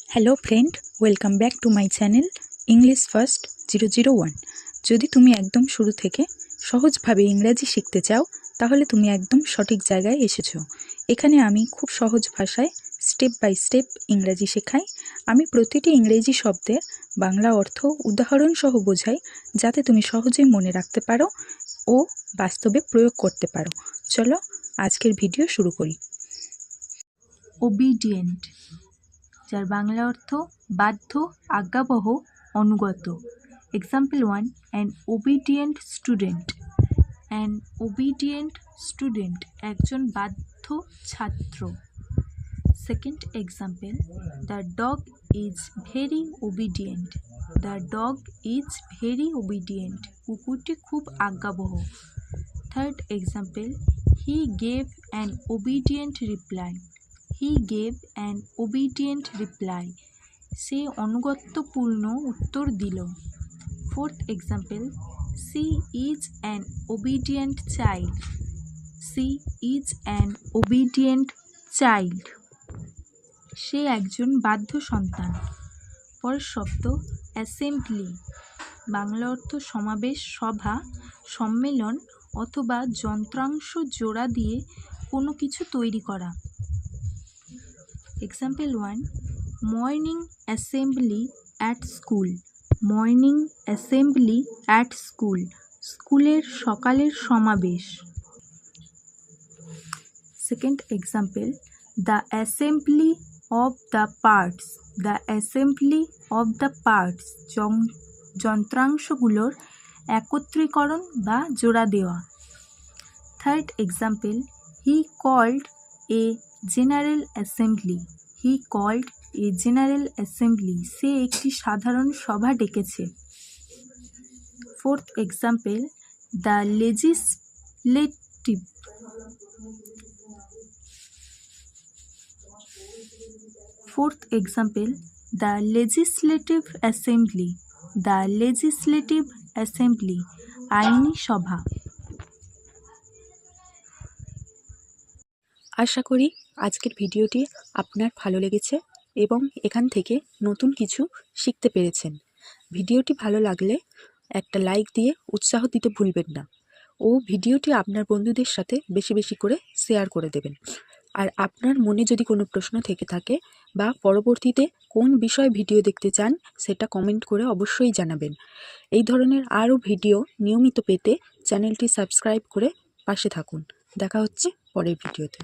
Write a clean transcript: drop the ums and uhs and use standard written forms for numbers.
Hello friend, welcome back to my channel English first 001। যদি তুমি একদম শুরু থেকে সহজভাবে ইংরাজি শিখতে চাও তাহলে তুমি একদম সঠিক জায়গায় এসেছো। এখানে আমি খুব সহজ ভাষায় স্টেপ বাই স্টেপ ইংরাজি শেখাই। আমি প্রতিটি ইংরেজি শব্দের বাংলা অর্থ উদাহরণ সহ বোঝাই, যাতে তুমি সহজেই মনে রাখতে পারো ও বাস্তবে প্রয়োগ করতে পারো। চলো আজকের ভিডিও শুরু করি। ওবিডিয়েন্ট, যার বাংলা অর্থ বাধ্য, আজ্ঞাবহ, অনুগত। Example 1, an obedient student. An obedient student, একজন বাধ্য ছাত্র। Second example, the dog is very obedient. The dog is very obedient, কুকুরটি খুব আজ্ঞাবহ। Third example, he gave an obedient reply. He gave an obedient reply, সে অনুগত্যপূর্ণ উত্তর দিল। Fourth example, she is an obedient child. She is an obedient child, সে একজন বাধ্য সন্তান। পরের শব্দ অ্যাসেম্বলি, বাংলা অর্থ সমাবেশ, সভা, সম্মেলন অথবা যন্ত্রাংশ জোড়া দিয়ে কোনো কিছু তৈরি করা। Example 1, morning assembly at school. Morning assembly at school, স্কুলের সকালের সমাবেশ। Second example, the assembly of the parts. The assembly of the parts, যন্ত্রাংশগুলোর একত্রীকরণ বা জোড়া দেওয়া। Third example, he called a general assembly. He called a general assembly, সে একটি সাধারণ সভা ডেকেছে। Fourth example, the legislative. Fourth example, the legislative assembly. The legislative assembly, আইনি সভা। আশা করি আজকের ভিডিওটি আপনার ভালো লেগেছে এবং এখান থেকে নতুন কিছু শিখতে পেরেছেন। ভিডিওটি ভালো লাগলে একটা লাইক দিয়ে উৎসাহ দিতে ভুলবেন না ও ভিডিওটি আপনার বন্ধুদের সাথে বেশি বেশি করে শেয়ার করে দেবেন। আর আপনার মনে যদি কোনো প্রশ্ন থেকে থাকে বা পরবর্তীতে কোন বিষয়ে ভিডিও দেখতে চান সেটা কমেন্ট করে অবশ্যই জানাবেন। এই ধরনের আরও ভিডিও নিয়মিত পেতে চ্যানেলটি সাবস্ক্রাইব করে পাশে থাকুন। দেখা হচ্ছে পরের ভিডিওতে।